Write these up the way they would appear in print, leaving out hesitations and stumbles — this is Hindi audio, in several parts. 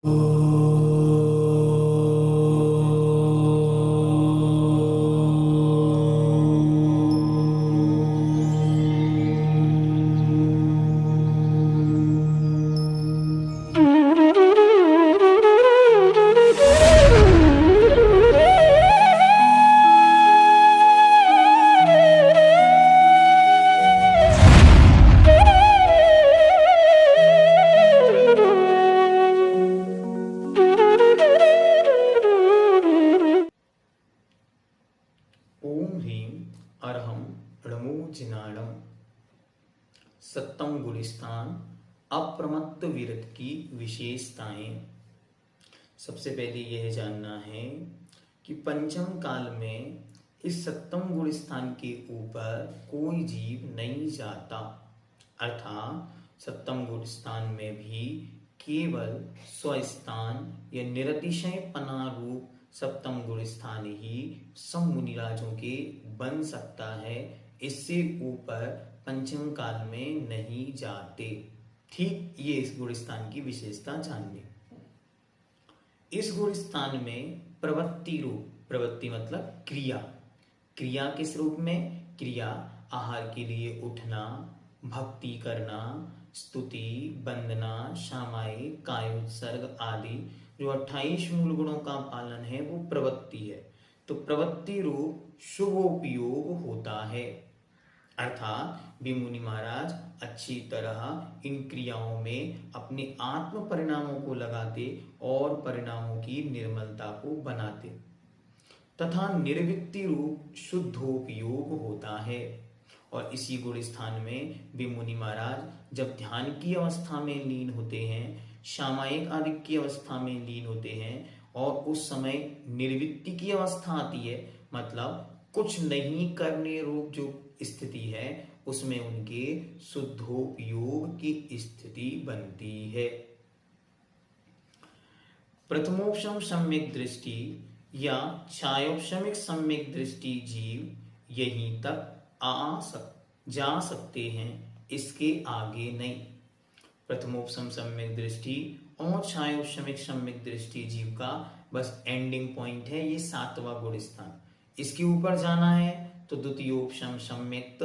ओम ह्रीं अरहम णमो जिनाणम। सप्तम गुलिस्तान अप्रमत्त विरत की विशेषताएं। सबसे पहले यह जानना है कि पंचम काल में इस सप्तम गुलिस्तान के ऊपर कोई जीव नहीं जाता, अर्थात सप्तम गुलिस्तान में भी केवल स्वस्थान या निरतिशय पना रूप सप्तम गुलिस्तान ही सब मुनिराजों के बन सकता है। इससे ऊपर पंचम काल में नहीं जाते। ठीक ये इस गुलिस्तान की विशेषता जानिए। इस गुलिस्तान में प्रवृत्ति रूप, प्रवृत्ति मतलब क्रिया, क्रिया किस रूप में? क्रिया आहार के लिए उठना, भक्ति करना, स्तुति, वंदना, सामायिक, कायोत्सर्ग आदि जो 28 मूल गुणों का पालन है वो प्रवृत्ति है। तो प्रवृत्ति रूप शुभोपयोग होता है, अर्थात भी मुनि महाराज अच्छी तरह इन क्रियाओं में अपने आत्म परिणामों को लगाते और परिणामों की निर्मलता को बनाते, तथा निर्वृत्ति रूप शुद्धोपयोग होता है। और इसी गुणस्थान में भी मुनि महाराज जब ध्यान की अवस्था में लीन होते हैं, सामायिक आदि की अवस्था में लीन होते हैं और उस समय निर्वृत्ति की अवस्था आती है, मतलब कुछ नहीं करने रूप जो स्थिति है, उसमें उनके शुद्धोपयोग की स्थिति बनती है। प्रथमोपशम सम्यक दृष्टि या छायोपशमिक सम्यक दृष्टि जीव यहीं तक जा सकते हैं, इसके आगे नहीं। प्रथमोपशम सम्यक दृष्टि और छायोपशमिक सम्यक दृष्टि जीव का बस एंडिंग पॉइंट है, ये 7वां गुणस्थान। इसके ऊपर जाना है तो द्वितीयोपशम सम्यक्त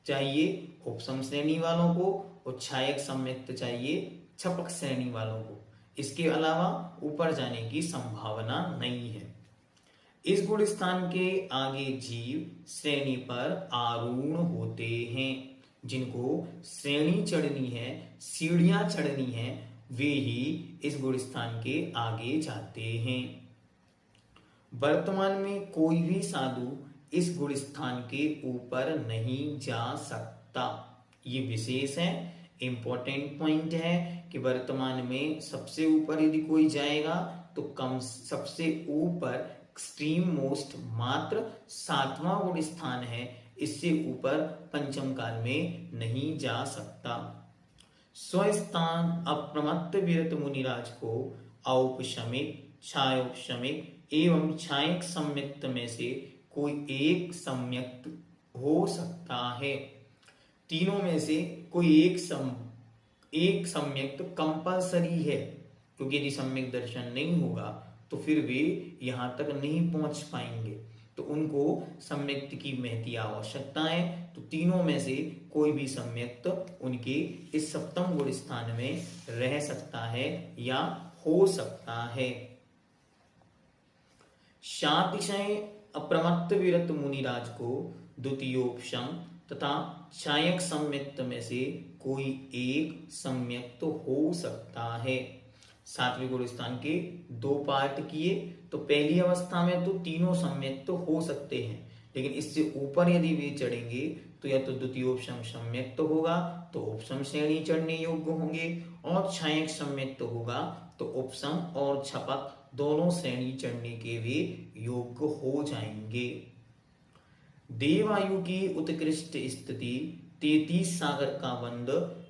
चाहिए उपशम श्रेणी वालों को, और छायक सम्यक्त चाहिए छपक श्रेणी वालों को। इसके अलावा ऊपर जाने की संभावना नहीं है। इस गुणस्थान के आगे जीव श्रेणी पर आरूढ़ होते हैं। जिनको श्रेणी चढ़नी है, सीढ़ियां चढ़नी है, वे ही इस गुणस्थान के आगे जाते हैं। वर्तमान में कोई भी साधु इस गुणस्थान के ऊपर नहीं जा सकता। ये विशेष है, इंपॉर्टेंट पॉइंट है कि वर्तमान में सबसे ऊपर यदि कोई जाएगा तो कम सबसे ऊपर एक्सट्रीम मोस्ट मात्र 7वां गुणस्थान है, इससे ऊपर पंचम काल में नहीं जा सकता। स्वस्थान अप्रमत्त विरत मुनिराज को औपशमिक, छायोपशमिक एवं छायक सम्यक्त में से कोई एक सम्यक्त हो सकता है। तीनों में से कोई एक सम्यक्त कंपलसरी है, क्योंकि यदि सम्यक दर्शन नहीं होगा तो फिर वे यहां तक नहीं पहुंच पाएंगे, तो उनको सम्यक्त की महती आवश्यकता है। तो तीनों में से कोई भी सम्यक्त उनके इस सप्तम गुणस्थान में रह सकता है या हो सकता है। शातिशय अप्रमत्त विरत मुनिराज को द्वितीयोपशम तथा छायक सम्यक्त में से कोई एक सम्यक्त हो सकता है। 7वें गुणस्थान के 2 पार्ट किए, तो पहली अवस्था में तो तीनों सम्यक्त तो हो सकते हैं, लेकिन इससे ऊपर यदि वे चढ़ेंगे तो या तो द्वितीयोपशम सम्यक्त होगा तो उपशम श्रेणी चढ़ने योग्य होंगे, और छायक सम्यक्त होगा तो उपशम और छपक दोनों श्रेणी चढ़ने के वे योग्य हो जाएंगे। देवायु की उत्कृष्ट स्थिति 33 सागर का बंद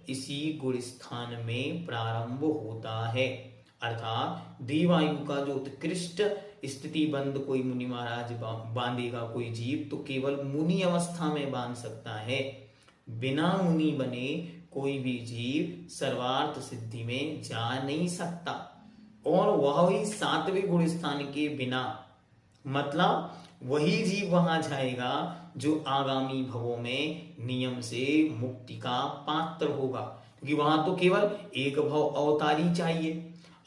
इसी गुणस्थान में प्रारंभ होता है, अर्थात देवायु का जो उत्कृष्ट स्थिति बंद कोई मुनि महाराज बांधेगा कोई जीव, तो केवल मुनि अवस्था में बांध सकता है। बिना मुनि बने कोई भी जीव सर्वार्थ सिद्धि में जा नहीं सकता। और वह ही 7वें गुण स्थान के बिना, मतलब वही जीव वहां जाएगा जो आगामी भवों में नियम से मुक्ति का पात्र होगा, क्योंकि वहां तो केवल एक भव अवतारी चाहिए।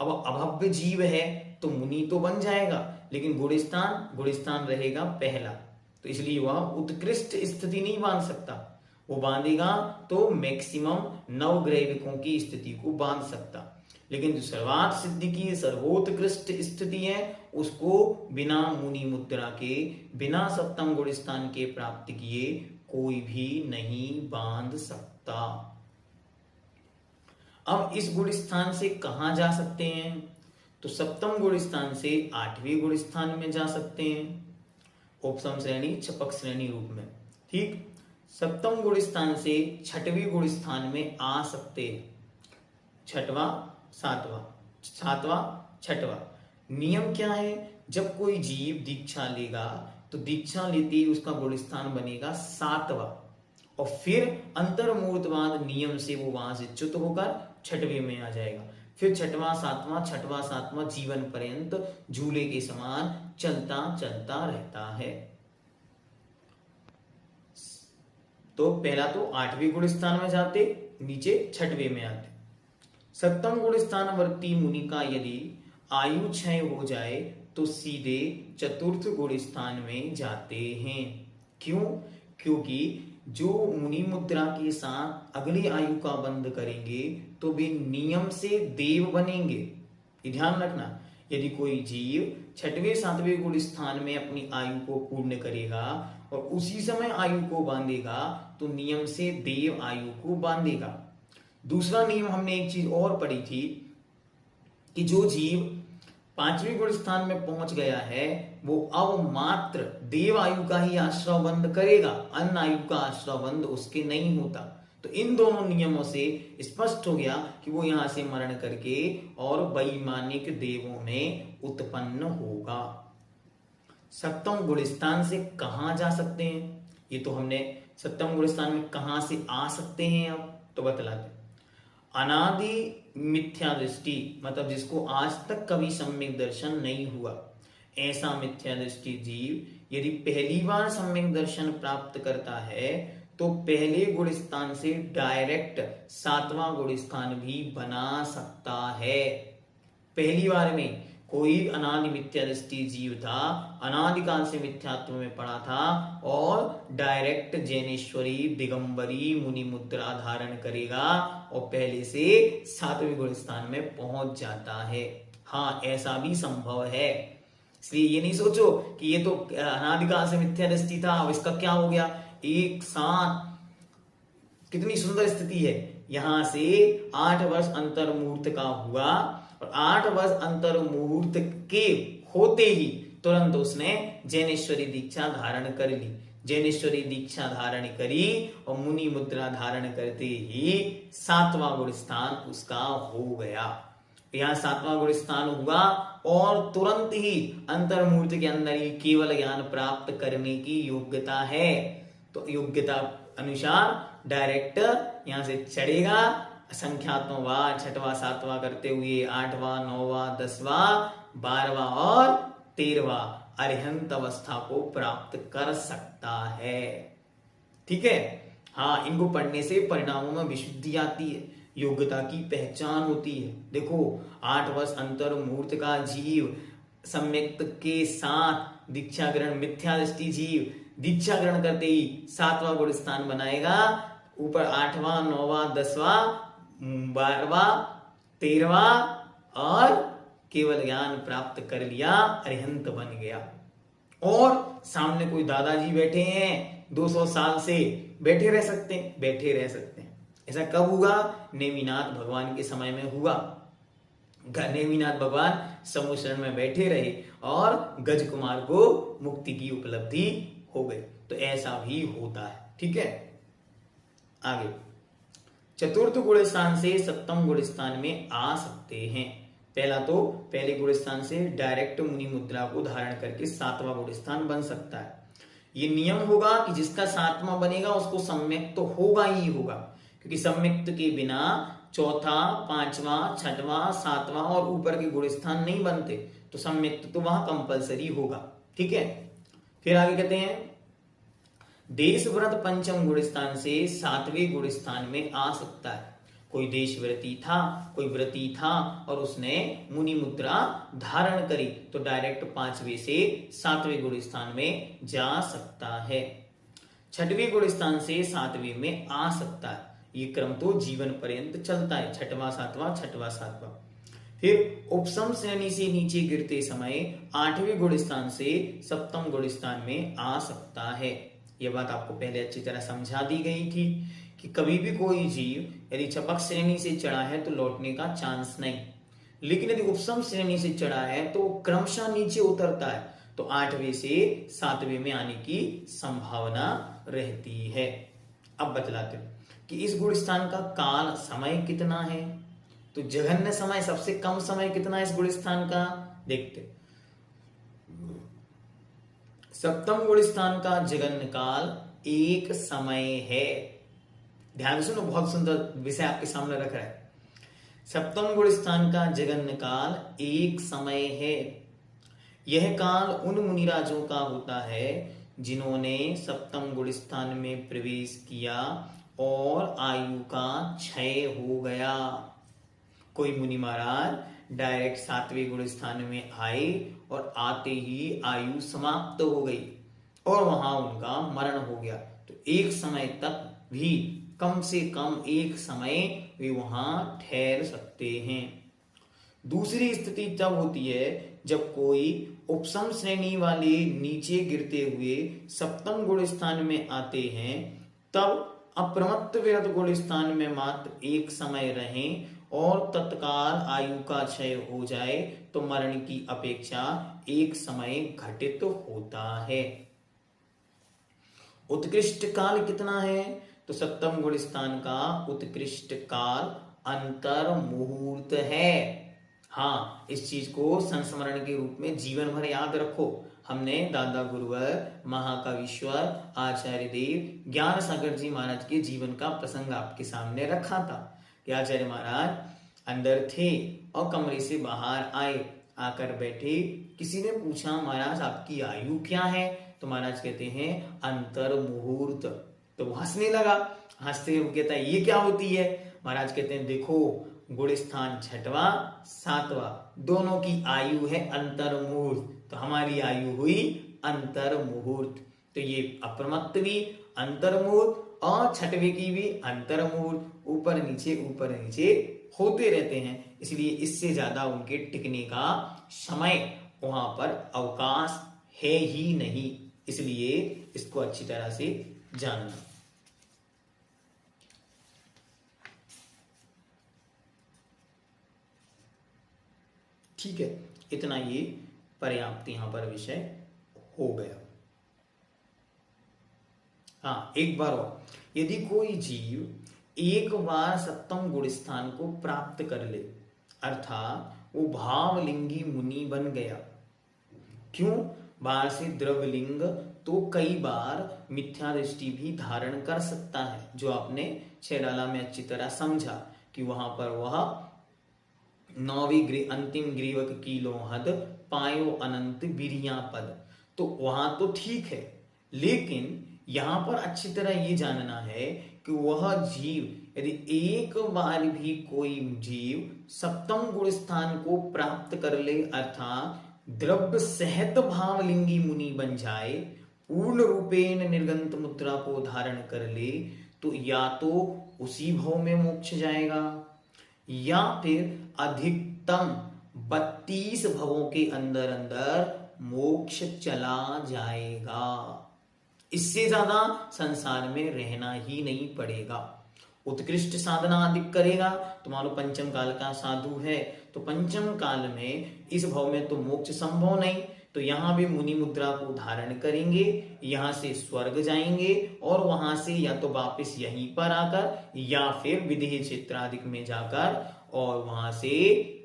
अब अभव्य जीव है तो मुनि तो बन जाएगा, लेकिन गुणस्थान रहेगा पहला, तो इसलिए वह उत्कृष्ट स्थिति नहीं बांध सकता। वो बांधेगा तो मैक्सिमम नवग्रहिकों की स्थिति को बांध सकता, लेकिन जो सर्वार्थ सिद्धि की सर्वोत्कृष्ट स्थिति है उसको बिना मुनि मुद्रा के, बिना सप्तम गुण स्थान के प्राप्त किए कोई भी नहीं बांध सकता। अब इस गुण स्थान से कहां जा सकते हैं? तो सप्तम गुण स्थान से 8वें गुण स्थान में जा सकते हैं, उपसम श्रेणी छपक श्रेणी रूप में। ठीक, सप्तम गुण स्थान से 6वें गुण स्थान में आ सकते हैं, 6वां 7वां 6वां। नियम क्या है? जब कोई जीव दीक्षा लेगा तो दीक्षा लेते ही उसका गुण स्थान बनेगा 7वां, और फिर अंतर्मूर्तवाद नियम से वो वहां से च्युत होकर 6वें में आ जाएगा। फिर 6वां 7वां जीवन पर्यंत झूले के समान चलता चलता रहता है। तो पहला तो 8वें गुण स्थान में जाते, नीचे 6वें में आते। सप्तम गुण स्थानवर्ती मुनि का यदि आयु क्षय हो जाए तो सीधे चतुर्थ गुण स्थान में जाते हैं। क्यों? क्योंकि जो मुनि मुद्रा के साथ अगली आयु का बंध करेंगे तो वे नियम से देव बनेंगे। ये ध्यान रखना, यदि कोई जीव 6वें 7वें गुण स्थान में अपनी आयु को पूर्ण करेगा और उसी समय आयु को बांधेगा तो नियम से देव आयु को बांधेगा। दूसरा नियम हमने एक चीज और पढ़ी थी कि जो जीव 5वें गुण स्थान में पहुंच गया है वो अब मात्र देव आयु का ही आश्रय बंद करेगा, अन्य आयु का आश्रय बंद उसके नहीं होता। तो इन दोनों नियमों से स्पष्ट हो गया कि वो यहां से मरण करके और वैमानिक देवों में उत्पन्न होगा। सप्तम गुण स्थान से कहां जा सकते हैं? ये तो हमने सप्तम गुण स्थान में कहां से आ सकते हैं, अब तो बतलाते। अनादि मिथ्या दृष्टि, मतलब जिसको आज तक कभी सम्यक दर्शन नहीं हुआ, ऐसा मिथ्या दृष्टि जीव यदि पहली बार सम्यक दर्शन प्राप्त करता है तो पहले गुण स्थान से डायरेक्ट 7वां गुण स्थान भी बना सकता है। पहली बार में कोई अनादि मिथ्या दृष्टि जीव था, अनादिकाल से मिथ्यात्व में पड़ा था और डायरेक्ट जैनेश्वरी दिगंबरी मुनि मुद्रा धारण करेगा और पहले से 7वें गुण स्थान में पहुंच जाता है। हाँ, ऐसा भी संभव है। इसलिए ये नहीं सोचो कि ये तो अनादिकाल से मिथ्या दृष्टि था, अब इसका क्या हो गया। एक साथ कितनी सुंदर स्थिति है, यहां से 8 वर्ष अंतर मुहूर्त का हुआ और 8 वर्ष अंतर मुहूर्त के होते ही तुरंत उसने जैनेश्वरी दीक्षा धारण कर ली। जैनेश्वरी दीक्षा धारण करी और मुनि मुद्रा धारण करते ही 7वां गुण स्थान उसका हो गया। यहाँ 7वां गुण स्थान हुआ और तुरंत ही अंतर मुहूर्त के अंदर ही केवल ज्ञान प्राप्त करने की योग्यता है। तो योग्यता अनुसार डायरेक्ट यहां से चढ़ेगा, संख्यात्मक 6वां 7वां करते हुए 8वां 9वां 10वां 12वां और 13वां अरिहंत अवस्था को प्राप्त कर सकता है। ठीक है, हाँ, इनको पढ़ने से परिणामों में विशुद्धि आती है, योग्यता की पहचान होती है। देखो, 8 वर्ष अंतर मुहूर्त का जीव सम्यक के साथ दीक्षा ग्रहण, मिथ्या दृष्टि जीव दीक्षा ग्रहण करते ही 7वां गुण स्थान बनाएगा, ऊपर 8वां 9वां 10वां 12वां 13वां और केवल ज्ञान प्राप्त कर लिया, अरिहंत बन गया। और सामने कोई दादाजी बैठे हैं, 200 साल से बैठे रह सकते हैं। ऐसा कब हुआ? नेमिनाथ भगवान के समय में हुआ। नेमिनाथ भगवान समुद्र में बैठे रहे और गज कुमार को मुक्ति की उपलब्धि हो गई। तो ऐसा भी होता है। ठीक है, आगे चतुर्थ गुण स्थान से सप्तम गुण स्थान में आ सकते हैं। पहला तो पहले गुण स्थान से डायरेक्ट मुनि मुद्रा को धारण करके 7वां गुण स्थान बन सकता है। ये नियम होगा कि जिसका 7वां बनेगा उसको सम्यक तो होगा ही होगा, क्योंकि सम्यक्त के बिना चौथा, पांचवा, छठवां, सातवां और ऊपर के गुण स्थान नहीं बनते तो सम्यक्त तो वहां कंपलसरी होगा। ठीक है, फिर आगे कहते हैं देशव्रत पंचम गुण स्थान से सातवें गुण स्थान में आ सकता है। कोई देशव्रती था, कोई व्रती था और उसने मुनि मुद्रा धारण करी तो डायरेक्ट पांचवें से सातवें गुण स्थान में जा सकता है। छठवें गुण स्थान से सातवें में आ सकता है। ये क्रम तो जीवन पर्यंत चलता है, छठवां सातवां, छठवां सातवां। फिर उपसम श्रेणी से नीचे गिरते समय आठवें गुण स्थान से सप्तम गुण स्थान में आ सकता है। यह बात आपको पहले अच्छी तरह समझा दी गई थी कि कभी भी कोई जीव यदि चपक श्रेणी से चढ़ा है तो लौटने का चांस नहीं, लेकिन यदि उपसम श्रेणी से चढ़ा है तो क्रमशः नीचे उतरता है तो आठवें से सातवें में आने की संभावना रहती है। अब बतलाते हैं कि इस गुण स्थान का काल समय कितना है। तो जघन्य समय, सबसे कम समय कितना है इस गुण स्थान का, देखते। सप्तम गुण स्थान का जघन्य काल 1 समय है। ध्यान से सुनो, बहुत सुंदर विषय आपके सामने रख रहा है। सप्तम गुण स्थान का जघन्य काल 1 समय है। यह काल उन मुनिराजों का होता है जिन्होंने सप्तम गुण स्थान में प्रवेश किया और आयु का क्षय हो गया। कोई मुनि महाराज डायरेक्ट सातवें गुण स्थान में आए और आते ही आयु समाप्त हो गई और वहां उनका मरण हो गया, तो एक समय तक भी, कम से कम एक समय वे वहां ठहर सकते हैं। दूसरी स्थिति तब होती है जब कोई उपसम श्रेणी वाले नीचे गिरते हुए सप्तम गुण स्थान में आते हैं, तब अप्रमत्त विरत गुण स्थान में मात्र एक समय रहें और तत्काल आयु का क्षय हो जाए तो मरण की अपेक्षा एक समय घटित होता है। उत्कृष्ट काल कितना है, तो सप्तम गुण स्थान का उत्कृष्ट काल अंतर मुहूर्त है। हाँ, इस चीज को संस्मरण के रूप में जीवन भर याद रखो। हमने दादा गुरुवर महाकावीश्वर आचार्य देव ज्ञान सागर जी महाराज के जीवन का प्रसंग आपके सामने रखा था कि आचार्य महाराज अंदर थे और कमरे से बाहर आए, आकर बैठे। किसी ने पूछा महाराज आपकी आयु क्या है, तो महाराज कहते हैं अंतर मुहूर्त। तो वो हंसने लगा, हंसते हुए कहता है ये क्या होती है। महाराज कहते हैं देखो, गुण स्थान छठवां सातवां दोनों की आयु है अंतर मुहूर्त, तो हमारी आयु हुई अंतर मुहूर्त। तो ये अप्रमत्त भी अंतर मुहूर्त और छठवें की भी अंतर मुहूर्त, ऊपर नीचे होते रहते हैं, इसलिए इससे ज्यादा उनके टिकने का समय वहां पर अवकाश है ही नहीं। इसलिए इसको अच्छी तरह से जानना। ठीक है, इतना ये पर्याप्त यहां पर विषय हो गया। हाँ, एक बार और, यदि कोई जीव एक बार सप्तम गुण स्थान को प्राप्त कर ले, अर्थात वो भावलिंगी मुनि बन गया। क्यों? बाहर से द्रवलिंग तो कई बार मिथ्या दृष्टि भी धारण कर सकता है, जो आपने छेडाला में अच्छी तरह समझा कि वहां पर वह नौवीं अंतिम ग्रीवक की लोहद पायो अनंत बिरिया पद, तो वहां तो ठीक है, लेकिन यहां पर अच्छी तरह ये जानना है कि वह जीव यदि एक बार भी कोई जीव सप्तम गुण स्थान को प्राप्त कर ले, अर्थात द्रव्य सहित भावलिंगी मुनि बन जाए, पूर्ण रूपेण निर्गंत मुद्रा को धारण कर ले, तो या तो उसी भव में मोक्ष जाएगा या फिर अधिकतम 32 भवों के अंदर अंदर मोक्ष चला जाएगा। इससे ज्यादा संसार में रहना ही नहीं पड़ेगा। उत्कृष्ट साधना अधिक करेगा तो मानो पंचम काल का साधु है, तो पंचम काल में इस भव में तो मोक्ष संभव नहीं, तो यहां भी मुनि मुद्रा को धारण करेंगे, यहां से स्वर्ग जाएंगे और वहां से या तो वापस यहीं पर आकर या फिर विदेह क्षेत्र आदि में जाकर और वहां से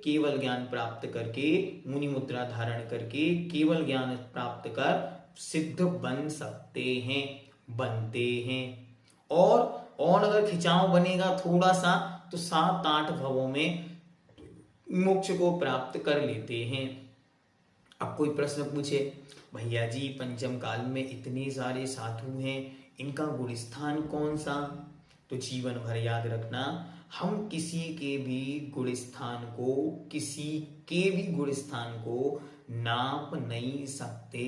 केवल ज्ञान प्राप्त करके, मुनि मुद्रा धारण करके केवल ज्ञान प्राप्त कर सिद्ध बन सकते हैं, बनते हैं। और अगर खिंचाव बनेगा थोड़ा सा तो 7-8 भवों में मोक्ष को प्राप्त कर लेते हैं। अब कोई प्रश्न पूछे, भैया जी पंचम काल में इतने सारे साधु हैं, इनका गुण स्थान कौन सा? तो जीवन भर याद रखना, हम किसी के भी गुण स्थान को नाप नहीं सकते,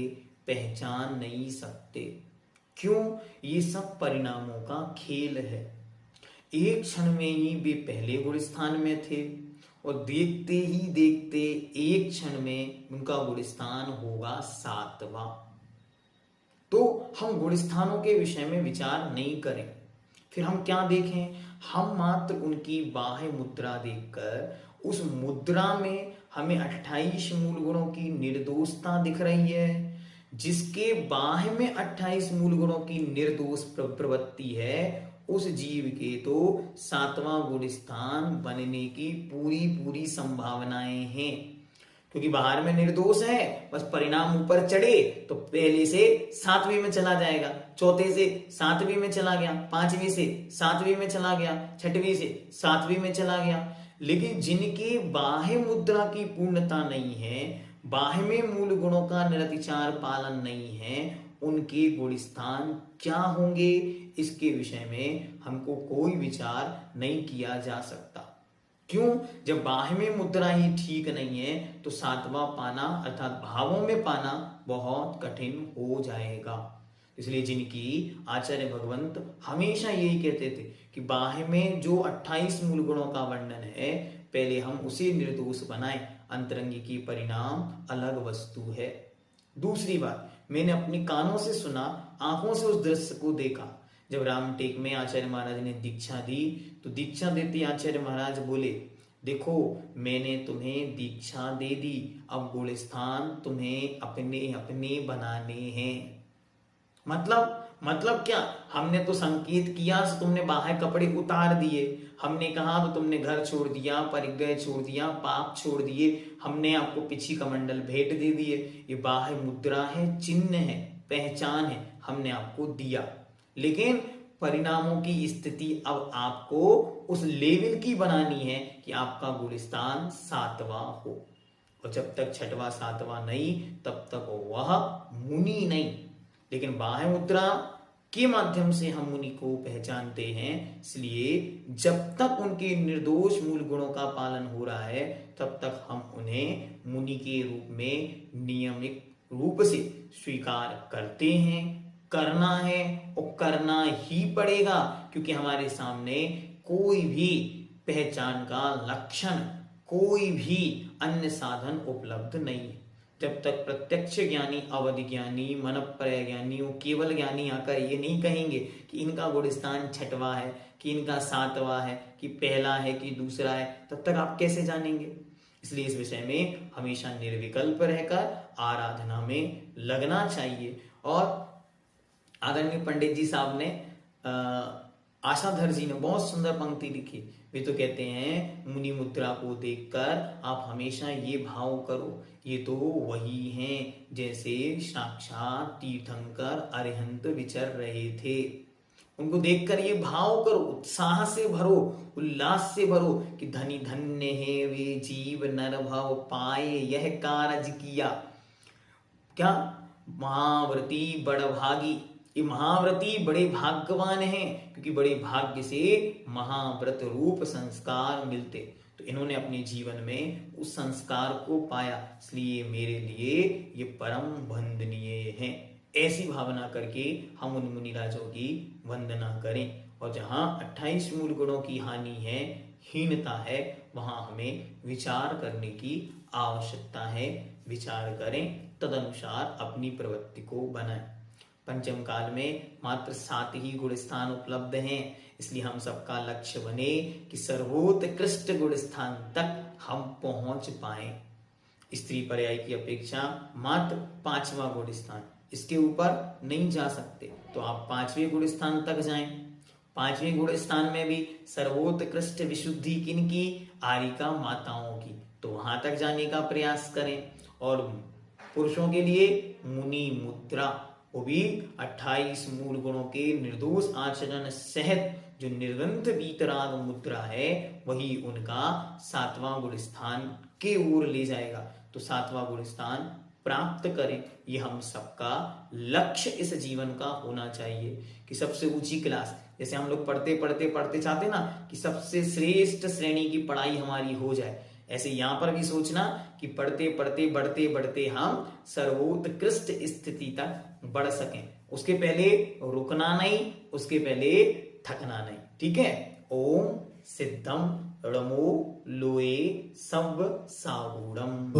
पहचान नहीं सकते। क्यों? ये सब परिणामों का खेल है। एक क्षण में ही वे पहले गुण स्थान में थे और देखते ही देखते एक क्षण में उनका गुण स्थान होगा 7वां। तो हम गुण स्थानों के विषय में विचार नहीं करें, फिर हम क्या देखें? हम मात्र उनकी बाह्य मुद्रा देखकर उस मुद्रा में हमें 28 मूल गुणों की निर्दोषता दिख रही है। जिसके बाह्य में 28 मूल गुणों की निर्दोष प्रवृत्ति है, उस जीव के तो 7वां गुण स्थान बनने की पूरी संभावनाएं हैं। क्योंकि बाहर में निर्दोष है, बस परिणाम ऊपर चढ़े तो पहले से 7वीं में चला जाएगा, चौथे से 7वीं में चला गया, 5वीं से 7वीं में चला गया, 6वीं से 7वीं में चला गया। लेकिन जिनके बाह्य मुद्रा की पूर्णता नहीं है, बाह्य में मूल गुणों का निरतिचार पालन नहीं है, उनके गुण स्थान क्या होंगे, इसके विषय में हमको कोई विचार नहीं किया जा सकता। क्यों? जब बाह्य में मुद्रा ही ठीक नहीं है तो 7वां पाना अर्थात भावों में पाना बहुत कठिन हो जाएगा। इसलिए जिनकी आचार्य भगवंत हमेशा यही कहते थे कि बाह्य में जो 28 मूल गुणों का वर्णन है, पहले हम उसे निर्दोष बनाएं, अंतरंगी की परिणाम अलग वस्तु है। दूसरी बात, मैंने अपने कानों से सुना, आंखों से उस दृश्य को देखा। जब रामटेक में आचार्य महाराज ने दीक्षा दी तो दीक्षा देते आचार्य महाराज बोले, देखो मैंने तुम्हें दीक्षा दे दी, अब गुण स्थान तुम्हें अपने अपने बनाने हैं। मतलब क्या? हमने तो संकेत किया तो तुमने बाहर कपड़े उतार दिए, हमने कहा तो तुमने घर छोड़ दिया, परिग्रह छोड़ दिया, पाप छोड़ दिए, हमने आपको पिछी कमंडल भेंट दे दिए। ये बाह्य मुद्रा है, चिन्ह है, पहचान है, हमने आपको दिया। लेकिन परिणामों की स्थिति अब आपको उस लेवल की बनानी है कि आपका गुण स्थान 7वां हो। और जब तक 6वां 7वां नहीं, तब तक वह मुनि नहीं। लेकिन बाह्य मुद्रा के माध्यम से हम मुनि को पहचानते हैं। इसलिए जब तक उनके निर्दोष मूल गुणों का पालन हो रहा है, तब तक हम उन्हें मुनि के रूप में नियमित रूप से स्वीकार करते हैं, करना है और करना ही पड़ेगा। क्योंकि हमारे सामने कोई भी पहचान का लक्षण, कोई भी अन्य साधन उपलब्ध नहीं है। जब तक प्रत्यक्ष ज्ञानी, अवधि ज्ञानी, मनपर्य ज्ञानी, वो केवल ज्ञानी आकर ये नहीं कहेंगे कि इनका गुण स्थान 6वां है, कि इनका 7वां है, कि पहला है, कि दूसरा है, तब तक आप कैसे जानेंगे? इसलिए इस विषय में हमेशा निर्विकल्प रहकर आराधना में लगना चाहिए। और आदरणीय पंडित जी साहब ने, आशाधर जी ने बहुत सुंदर पंक्ति लिखी। वे तो कहते हैं, मुनि मुद्रा को देखकर आप हमेशा ये भाव करो, ये तो वही हैं जैसे साक्षात तीर्थंकर अरिहंत विचर रहे थे। उनको देखकर ये भाव करो, उत्साह से भरो, उल्लास से भरो कि धनी धन्य है वे जीव नर भव पाए यह कारज किया। क्या? महाव्रती बड़भागी, ये महाव्रती बड़े भाग्यवान हैं, क्योंकि बड़े भाग्य से महाव्रत रूप संस्कार मिलते। तो इन्होंने अपने जीवन में उस संस्कार को पाया, इसलिए मेरे लिए ये परम वंदनीय हैं। ऐसी भावना करके हम उन मुनिराजों की वंदना करें। और जहां 28 मूल गुणों की हानि है, हीनता है, वहां हमें विचार करने की आवश्यकता है। विचार करें, तदनुसार अपनी प्रवृत्ति को बनाएं। पंचम काल में मात्र 7 ही गुण स्थान उपलब्ध हैं। इसलिए हम सबका लक्ष्य बने कि सर्वोत्कृष्ट गुण स्थान तक हम पहुंच पाए। स्त्री पर्याय की अपेक्षा मात्र 5वां गुण स्थान, इसके ऊपर नहीं जा सकते। तो आप 5वें गुण स्थान तक जाएं। 5वें गुण स्थान में भी सर्वोत्कृष्ट विशुद्धि किनकी? आर्यिका माताओं की। तो वहां तक जाने का प्रयास करें। और पुरुषों के लिए मुनि मुद्रा, वो भी 28 मूल गुणों के निर्दोष आचरण सहित जो निर्ग्रंथ वीतराग मुद्रा है वही उनका 7वां गुण स्थान के ओर ले जाएगा। तो 7वां गुण स्थान प्राप्त करें, ये हम सबका लक्ष्य इस जीवन का होना चाहिए कि सबसे ऊंची क्लास, जैसे हम लोग पढ़ते पढ़ते पढ़ते चाहते ना कि सबसे श्रेष्ठ श्रेणी की पढ़ाई हमारी हो जाए, ऐसे यहां पर भी सोचना कि पढ़ते पढ़ते बढ़ते बढ़ते हम सर्वोत्कृष्ट स्थिति तक बढ़ सकें। उसके पहले रुकना नहीं, उसके पहले थकना नहीं। ठीक है। ओम सिद्धम रमो लोए सब सागूढ़म।